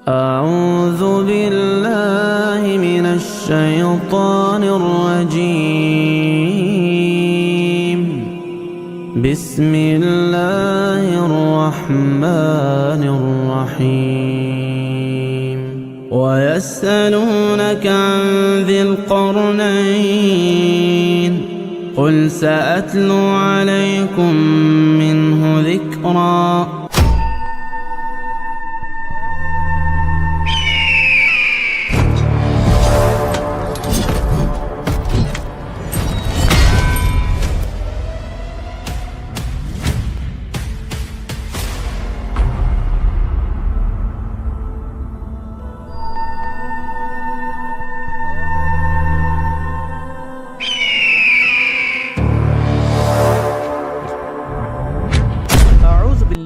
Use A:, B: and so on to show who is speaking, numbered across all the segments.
A: أعوذ بالله من الشيطان الرجيم بسم الله الرحمن الرحيم ويسألونك عن ذي القرنين قل سأتلو عليكم منه ذكرا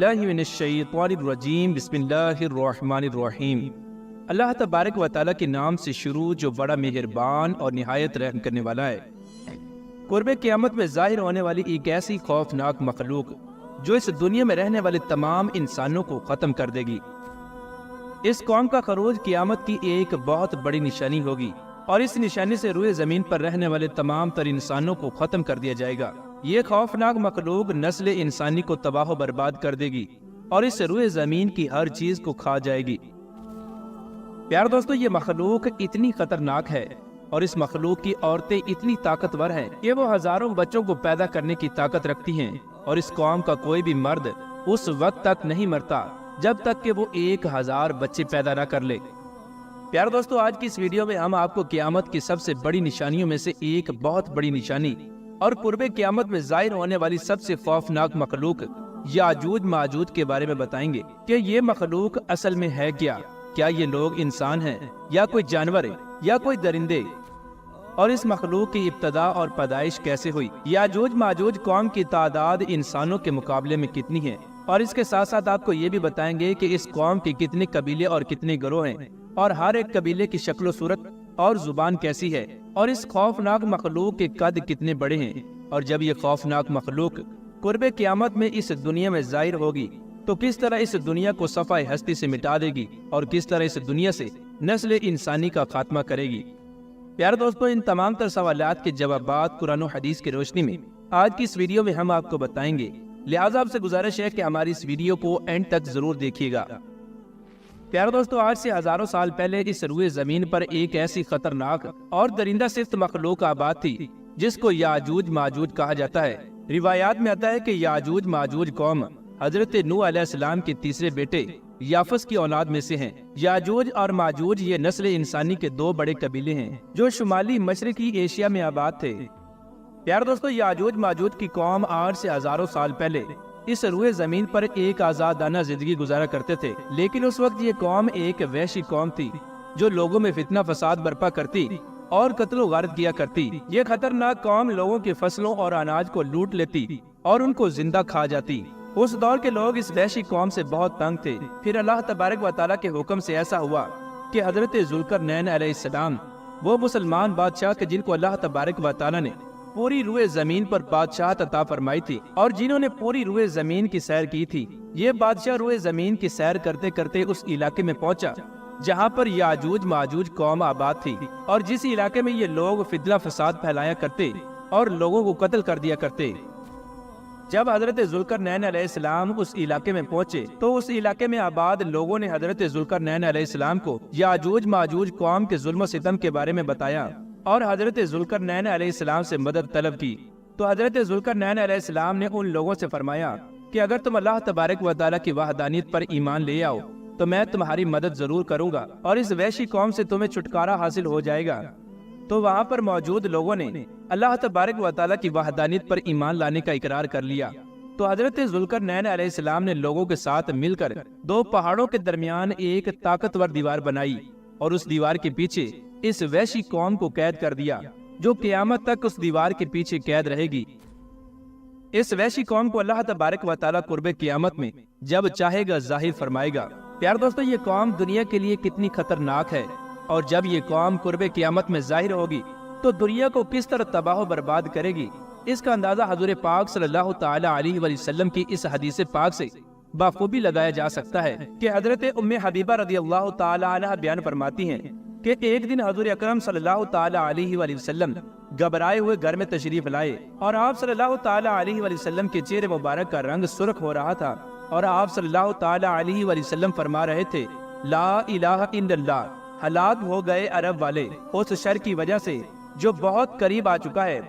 B: اللہ من الشیطان الرجیم بسم اللہ الرحمن الرحیم۔ اللہ تبارک و تعالیٰ کے نام سے شروع جو بڑا مہربان اور نہایت رحم کرنے والا ہے۔ قرب قیامت میں ظاہر ہونے والی ایک ایسی خوفناک مخلوق جو اس دنیا میں رہنے والے تمام انسانوں کو ختم کر دے گی۔ اس قوم کا خروج قیامت کی ایک بہت بڑی نشانی ہوگی اور اس نشانی سے روئے زمین پر رہنے والے تمام تر انسانوں کو ختم کر دیا جائے گا۔ یہ خوفناک مخلوق نسل انسانی کو تباہ و برباد کر دے گی اور اس روئے زمین کی ہر چیز کو کھا جائے گی۔ پیار دوستو، یہ مخلوق اتنی خطرناک ہے اور اس مخلوق کی عورتیں اتنی طاقتور ہیں کہ وہ ہزاروں بچوں کو پیدا کرنے کی طاقت رکھتی ہیں، اور اس قوم کا کوئی بھی مرد اس وقت تک نہیں مرتا جب تک کہ وہ 1000 بچے پیدا نہ کر لے۔ پیار دوستو، آج کی اس ویڈیو میں ہم آپ کو قیامت کی سب سے بڑی نشانیوں میں سے ایک بہت بڑی نشانی اور قرب قیامت میں ظاہر ہونے والی سب سے خوفناک مخلوق یاجوج ماجوج کے بارے میں بتائیں گے کہ یہ مخلوق اصل میں ہے کیا یہ لوگ انسان ہیں یا کوئی جانور ہے یا کوئی درندے، اور اس مخلوق کی ابتدا اور پیدائش کیسے ہوئی، یاجوج ماجوج قوم کی تعداد انسانوں کے مقابلے میں کتنی ہے، اور اس کے ساتھ ساتھ آپ کو یہ بھی بتائیں گے کہ اس قوم کے کتنے قبیلے اور کتنے گروہ ہیں، اور ہر ایک قبیلے کی شکل و صورت اور زبان کیسی ہے، اور اس خوفناک مخلوق کے قد کتنے بڑے ہیں، اور جب یہ خوفناک مخلوق قرب قیامت میں اس دنیا میں ظاہر ہوگی تو کس طرح اس دنیا کو صفحہ ہستی سے مٹا دے گی اور کس طرح اس دنیا سے نسل انسانی کا خاتمہ کرے گی۔ پیارے دوستو، ان تمام تر سوالات کے جوابات قرآن و حدیث کی روشنی میں آج کی اس ویڈیو میں ہم آپ کو بتائیں گے، لہٰذا آپ سے گزارش ہے کہ ہماری اس ویڈیو کو اینڈ تک ضرور دیکھیے گا۔ پیارے دوستو، آج سے ہزاروں سال پہلے اس روئے زمین پر ایک ایسی خطرناک اور درندہ صفت مخلوق آباد تھی جس کو یاجوج ماجوج کہا جاتا ہے۔ روایات میں آتا ہے کہ یاجوج ماجوج قوم حضرت نوح علیہ السلام کے تیسرے بیٹے یافس کی اولاد میں سے ہیں۔ یاجوج اور ماجوج یہ نسل انسانی کے 2 بڑے قبیلے ہیں جو شمالی مشرقی ایشیا میں آباد تھے۔ پیارے دوستو، یاجوج ماجوج کی قوم آج سے ہزاروں سال پہلے اس روئے زمین پر ایک آزادانہ زندگی گزارا کرتے تھے، لیکن اس وقت یہ قوم ایک وحشی قوم تھی جو لوگوں میں فتنہ فساد برپا کرتی اور قتل و غارت کیا کرتی۔ یہ خطرناک قوم لوگوں کی فصلوں اور اناج کو لوٹ لیتی اور ان کو زندہ کھا جاتی۔ اس دور کے لوگ اس وحشی قوم سے بہت تنگ تھے۔ پھر اللہ تبارک و تعالیٰ کے حکم سے ایسا ہوا کہ حضرت ذوالقرنین علیہ السلام، وہ مسلمان بادشاہ کہ جن کو اللہ تبارک و تعالیٰ نے پوری روئے زمین پر بادشاہت عطا فرمائی تھی اور جنہوں نے پوری روئے زمین کی سیر کی تھی، یہ بادشاہ روئے زمین کی سیر کرتے کرتے اس علاقے میں پہنچا جہاں پر یاجوج ماجوج قوم آباد تھی، اور جس علاقے میں یہ لوگ فتنہ فساد پھیلایا کرتے اور لوگوں کو قتل کر دیا کرتے۔ جب حضرت ذوالقرنین علیہ السلام اس علاقے میں پہنچے تو اس علاقے میں آباد لوگوں نے حضرت ذوالقرنین علیہ السلام کو یاجوج ماجوج قوم کے ظلم و ستم کے بارے میں بتایا اور حضرت ذوالقرنین علیہ السلام سے مدد طلب کی۔ تو حضرت ذوالقرنین علیہ السلام نے ان لوگوں سے فرمایا کہ اگر تم اللہ تبارک و تعالیٰ کی وحدانیت پر ایمان لے آؤ تو میں تمہاری مدد ضرور کروں گا اور اس وحشی قوم سے تمہیں چھٹکارا حاصل ہو جائے گا۔ تو وہاں پر موجود لوگوں نے اللہ تبارک و تعالیٰ کی وحدانیت پر ایمان لانے کا اقرار کر لیا۔ تو حضرت ذوالقرنین علیہ السلام نے لوگوں کے ساتھ مل کر 2 پہاڑوں کے درمیان ایک طاقتور دیوار بنائی اور اس دیوار کے پیچھے اس وحشی قوم کو قید کر دیا جو قیامت تک اس دیوار کے پیچھے قید رہے گی۔ اس وحشی قوم کو اللہ تبارک و تعالیٰ قرب قیامت میں جب چاہے گا ظاہر فرمائے گا۔ پیار دوستو، یہ قوم دنیا کے لیے کتنی خطرناک ہے، اور جب یہ قوم قرب قیامت میں ظاہر ہوگی تو دنیا کو کس طرح تباہ و برباد کرے گی، اس کا اندازہ حضور پاک صلی اللہ تعالیٰ علیہ وسلم کی اس حدیث پاک سے بخوبی لگایا جا سکتا ہے کہ حضرت ام حبیبہ رضی اللہ تعالی عنہ بیان فرماتی ہیں کہ ایک دن حضور اکرم صلی اللہ تعالی علیہ وآلہ وسلم گھبرائے ہوئے گھر میں تشریف لائے اور آپ صلی اللہ تعالی علیہ وآلہ وسلم کے چہرے مبارک کا رنگ سرخ ہو رہا تھا اور آپ صلی اللہ تعالی علیہ وآلہ وسلم فرما رہے تھے لا الہ الا اللہ، ہلاک ہو گئے عرب والے اس شر کی وجہ سے جو بہت قریب آ چکا ہے۔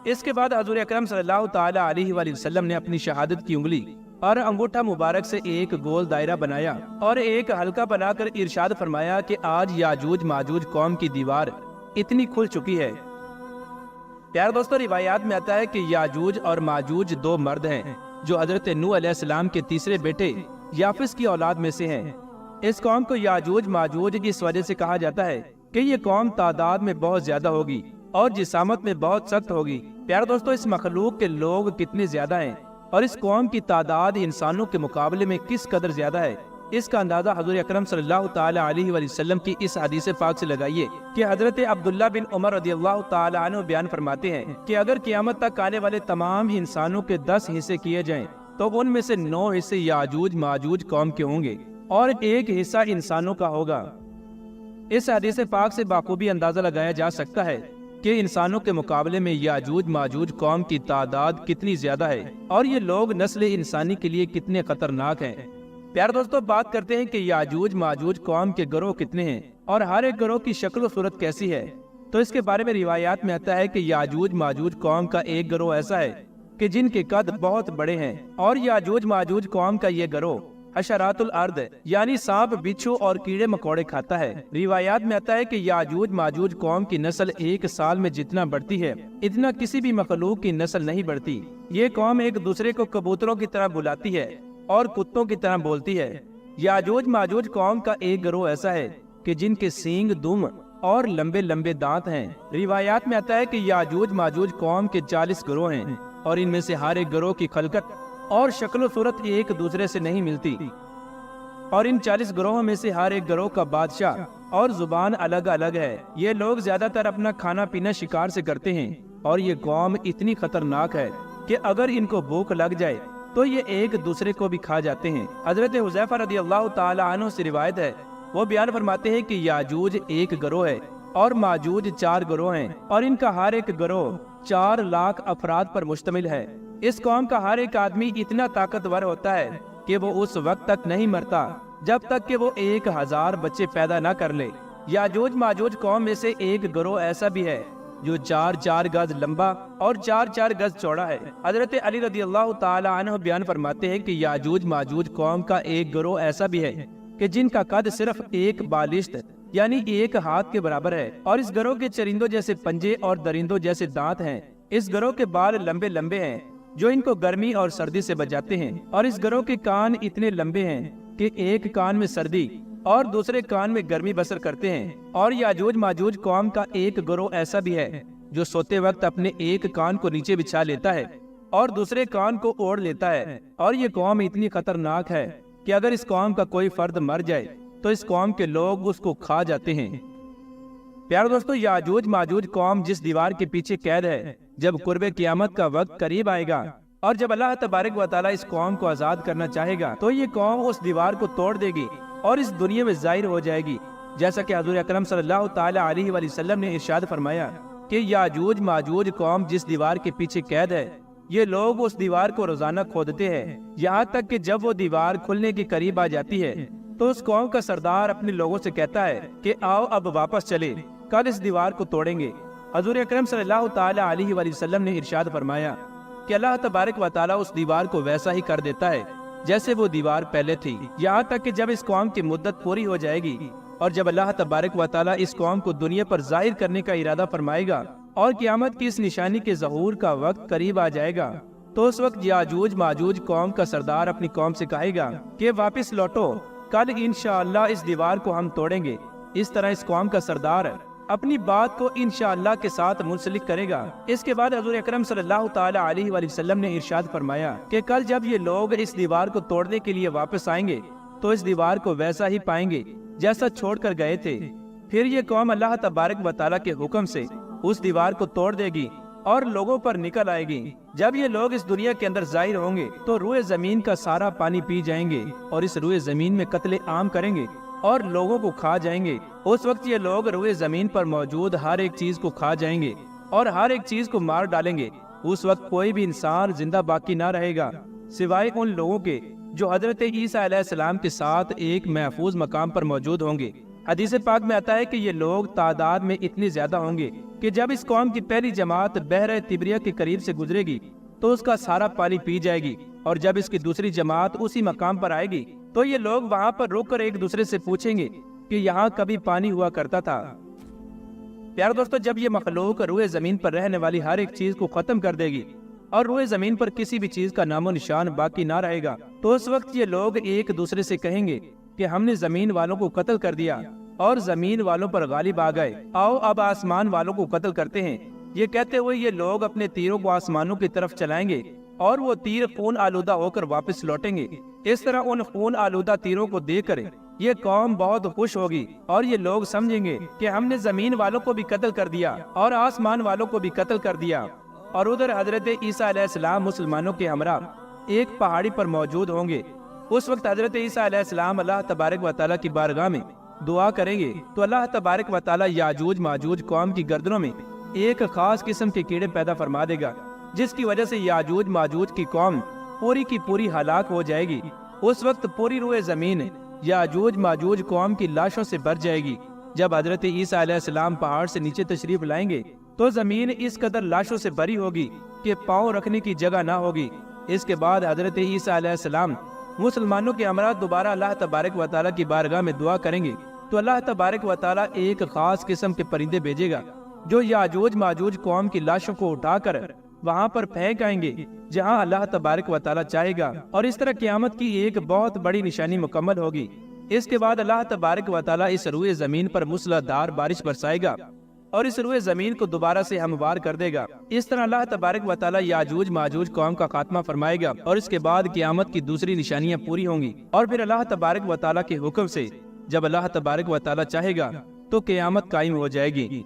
B: اس کے بعد حضور اکرم صلی اللہ تعالی علیہ وآلہ وسلم نے اپنی شہادت کی انگلی اور انگوٹھا مبارک سے ایک گول دائرہ بنایا اور ایک حلقہ بنا کر ارشاد فرمایا کہ آج یاجوج ماجوج قوم کی دیوار اتنی کھل چکی ہے۔ پیارے دوستو، روایات میں آتا ہے کہ یاجوج اور ماجوج دو مرد ہیں جو حضرت نوح علیہ السلام کے تیسرے بیٹے یافس کی اولاد میں سے ہیں۔ اس قوم کو یاجوج ماجوج اس وجہ سے کہا جاتا ہے کہ یہ قوم تعداد میں بہت زیادہ ہوگی اور جسامت میں بہت سخت ہوگی۔ پیارے دوستو، اس مخلوق کے لوگ کتنے زیادہ ہیں اور اس قوم کی تعداد انسانوں کے مقابلے میں کس قدر زیادہ ہے، اس کا اندازہ حضور اکرم صلی اللہ تعالی علیہ وآلہ وسلم کی اس حدیث پاک سے لگائیے کہ حضرت عبداللہ بن عمر رضی اللہ تعالی عنہ بیان فرماتے ہیں کہ اگر قیامت تک آنے والے تمام انسانوں کے 10 حصے کیے جائیں تو ان میں سے 9 حصے یاجوج ماجوج قوم کے ہوں گے اور 1 حصہ انسانوں کا ہوگا۔ اس حدیث پاک سے بخوبی اندازہ لگایا جا سکتا ہے کہ انسانوں کے مقابلے میں یاجوج ماجوج قوم کی تعداد کتنی زیادہ ہے اور یہ لوگ نسل انسانی کے لیے کتنے خطرناک ہیں۔ پیارے دوستو، بات کرتے ہیں کہ یاجوج ماجوج قوم کے گروہ کتنے ہیں اور ہر ایک گروہ کی شکل و صورت کیسی ہے۔ تو اس کے بارے میں روایات میں آتا ہے کہ یاجوج ماجوج قوم کا ایک گروہ ایسا ہے کہ جن کے قد بہت بڑے ہیں، اور یاجوج ماجوج قوم کا یہ گروہ حشرات الارض یعنی سانپ، بچھو اور کیڑے مکوڑے کھاتا ہے۔ روایات میں آتا ہے کہ یاجوج ماجوج قوم کی نسل 1 سال میں جتنا بڑھتی ہے اتنا کسی بھی مخلوق کی نسل نہیں بڑھتی۔ یہ قوم ایک دوسرے کو کبوتروں کی طرح بلاتی ہے اور کتوں کی طرح بولتی ہے۔ یاجوج ماجوج قوم کا ایک گروہ ایسا ہے کہ جن کے سینگ، دم اور لمبے لمبے دانت ہیں۔ روایات میں آتا ہے کہ یاجوج ماجوج قوم کے 40 گروہ ہیں اور ان میں سے ہر ایک گروہ کی خلقت اور شکل و صورت ایک دوسرے سے نہیں ملتی، اور ان 40 گروہوں میں سے ہر ایک گروہ کا بادشاہ اور زبان الگ الگ ہے۔ یہ لوگ زیادہ تر اپنا کھانا پینا شکار سے کرتے ہیں اور یہ قوم اتنی خطرناک ہے کہ اگر ان کو بھوک لگ جائے تو یہ ایک دوسرے کو بھی کھا جاتے ہیں۔ حضرت حذیفہ رضی اللہ تعالی عنہ سے روایت ہے، وہ بیان فرماتے ہیں کہ یاجوج ایک گروہ ہے اور ماجوج 4 گروہ ہیں اور ان کا ہر ایک گروہ 4 لاکھ افراد پر مشتمل ہے۔ اس قوم کا ہر ایک آدمی اتنا طاقتور ہوتا ہے کہ وہ اس وقت تک نہیں مرتا جب تک کہ وہ 1000 بچے پیدا نہ کر لے۔ یاجوج ماجوج قوم میں سے ایک گروہ ایسا بھی ہے جو 4 گز لمبا اور 4 گز چوڑا ہے۔ حضرت علی رضی اللہ تعالی عنہ بیان فرماتے ہیں کہ یاجوج ماجوج قوم کا ایک گروہ ایسا بھی ہے کہ جن کا قد صرف 1 بالشت یعنی 1 ہاتھ کے برابر ہے، اور اس گروہ کے چرندوں جیسے پنجے اور درندوں جیسے دانت ہیں۔ اس گروہ کے بال لمبے لمبے ہیں جو ان کو گرمی اور سردی سے بچاتے ہیں، اور اس گروہ کے کان اتنے لمبے ہیں کہ ایک کان میں سردی اور دوسرے کان میں گرمی بسر کرتے ہیں۔ اور یاجوج ماجوج قوم کا ایک گروہ ایسا بھی ہے جو سوتے وقت اپنے ایک کان کو نیچے بچھا لیتا ہے اور دوسرے کان کو اوڑھ لیتا ہے، اور یہ قوم اتنی خطرناک ہے کہ اگر اس قوم کا کوئی فرد مر جائے تو اس قوم کے لوگ اس کو کھا جاتے ہیں۔ پیارے دوستو، یاجوج ماجوج قوم جس دیوار کے پیچھے قید ہے، جب قرب قیامت کا وقت قریب آئے گا اور جب اللہ تبارک و تعالیٰ اس قوم کو آزاد کرنا چاہے گا تو یہ قوم اس دیوار کو توڑ دے گی اور اس دنیا میں ظاہر ہو جائے گی، جیسا کہ حضور اکرم صلی اللہ تعالی علیہ وآلہ وسلم نے ارشاد فرمایا کہ یاجوج ماجوج قوم جس دیوار کے پیچھے قید ہے، یہ لوگ اس دیوار کو روزانہ کھودتے ہیں، یہاں تک کہ جب وہ دیوار کھلنے کے قریب آ جاتی ہے تو اس قوم کا سردار اپنے لوگوں سے کہتا ہے کہ آؤ اب واپس چلے، کل اس دیوار کو توڑیں گے۔ حضور اکرم صلی اللہ تعالی علیہ وآلہ وسلم نے ارشاد فرمایا کہ اللہ تبارک و تعالیٰ اس دیوار کو ویسا ہی کر دیتا ہے جیسے وہ دیوار پہلے تھی، یہاں تک کہ جب اس قوم کی مدت پوری ہو جائے گی اور جب اللہ تبارک و تعالیٰ اس قوم کو دنیا پر ظاہر کرنے کا ارادہ فرمائے گا اور قیامت کی اس نشانی کے ظہور کا وقت قریب آ جائے گا، تو اس وقت یاجوج ماجوج قوم کا سردار اپنی قوم سے کہے گا کہ واپس لوٹو، کل انشاءاللہ اس دیوار کو ہم توڑیں گے۔ اس طرح اس قوم کا سردار اپنی بات کو انشاءاللہ کے ساتھ منسلک کرے گا۔ اس کے بعد حضور اکرم صلی اللہ تعالی علیہ وآلہ وسلم نے ارشاد فرمایا کہ کل جب یہ لوگ اس دیوار کو توڑنے کے لیے واپس آئیں گے تو اس دیوار کو ویسا ہی پائیں گے جیسا چھوڑ کر گئے تھے۔ پھر یہ قوم اللہ تبارک و تعالیٰ کے حکم سے اس دیوار کو توڑ دے گی اور لوگوں پر نکل آئے گی۔ جب یہ لوگ اس دنیا کے اندر ظاہر ہوں گے تو روئے زمین کا سارا پانی پی جائیں گے اور اس روئے زمین میں قتل عام کریں گے اور لوگوں کو کھا جائیں گے۔ اس وقت یہ لوگ روئے زمین پر موجود ہر ایک چیز کو کھا جائیں گے اور ہر ایک چیز کو مار ڈالیں گے۔ اس وقت کوئی بھی انسان زندہ باقی نہ رہے گا سوائے ان لوگوں کے جو حضرت عیسیٰ علیہ السلام کے ساتھ ایک محفوظ مقام پر موجود ہوں گے۔ حدیث پاک میں آتا ہے کہ یہ لوگ تعداد میں اتنے زیادہ ہوں گے کہ جب اس قوم کی پہلی جماعت بحر تبریہ کے قریب سے گزرے گی تو اس کا سارا پانی پی جائے گی، اور جب اس کی دوسری جماعت اسی مقام پر آئے گی تو یہ لوگ وہاں پر رک کر ایک دوسرے سے پوچھیں گے کہ یہاں کبھی پانی ہوا کرتا تھا۔ پیارے دوستو، جب یہ مخلوق روئے زمین پر رہنے والی ہر ایک چیز کو ختم کر دے گی اور روئے زمین پر کسی بھی چیز کا نام و نشان باقی نہ رہے گا تو اس وقت یہ لوگ ایک دوسرے سے کہیں گے کہ ہم نے زمین والوں کو قتل کر دیا اور زمین والوں پر غالب آ گئے، آؤ اب آسمان والوں کو قتل کرتے ہیں۔ یہ کہتے ہوئے یہ لوگ اپنے تیروں کو آسمانوں کی طرف چلائیں گے اور وہ تیر خون آلودہ ہو کر واپس لوٹیں گے۔ اس طرح ان خون آلودہ تیروں کو دیکھ کر یہ قوم بہت خوش ہوگی اور یہ لوگ سمجھیں گے کہ ہم نے زمین والوں کو بھی قتل کر دیا اور آسمان والوں کو بھی قتل کر دیا۔ اور ادھر حضرت عیسیٰ علیہ السلام مسلمانوں کے ہمراہ ایک پہاڑی پر موجود ہوں گے۔ اس وقت حضرت عیسیٰ علیہ السلام اللہ تبارک و تعالیٰ کی بارگاہ میں دعا کریں گے تو اللہ تبارک و تعالیٰ یاجوج ماجوج قوم کی گردنوں میں ایک خاص قسم کے کیڑے پیدا فرما دے گا، جس کی وجہ سے یاجوج ماجوج کی قوم پوری کی پوری ہلاک ہو جائے گی۔ اس وقت پوری روئے زمین یاجوج ماجوج قوم کی لاشوں سے بھر جائے گی۔ جب حضرت عیسیٰ علیہ السلام پہاڑ سے نیچے تشریف لائیں گے تو زمین اس قدر لاشوں سے بھری ہوگی کہ پاؤں رکھنے کی جگہ نہ ہوگی۔ اس کے بعد حضرت عیسیٰ علیہ السلام مسلمانوں کے ہمراہ دوبارہ اللہ تبارک و تعالیٰ کی بارگاہ میں دعا کریں گے تو اللہ تبارک و تعالیٰ ایک خاص قسم کے پرندے بھیجے گا جو یاجوج ماجوج قوم کی لاشوں کو اٹھا کر وہاں پر پھینک آئیں گے جہاں اللہ تبارک و تعالیٰ چاہے گا، اور اس طرح قیامت کی ایک بہت بڑی نشانی مکمل ہوگی۔ اس کے بعد اللہ تبارک و تعالیٰ اس روئے زمین پر موسلادھار بارش برسائے گا اور اس روئے زمین کو دوبارہ سے ہموار کر دے گا۔ اس طرح اللہ تبارک و تعالیٰ یاجوج ماجوج قوم کا خاتمہ فرمائے گا اور اس کے بعد قیامت کی دوسری نشانیاں پوری ہوں گی، اور پھر اللہ تبارک و تعالیٰ کے حکم سے جب اللہ تبارک و تعالیٰ چاہے گا تو قیامت قائم ہو جائے گی۔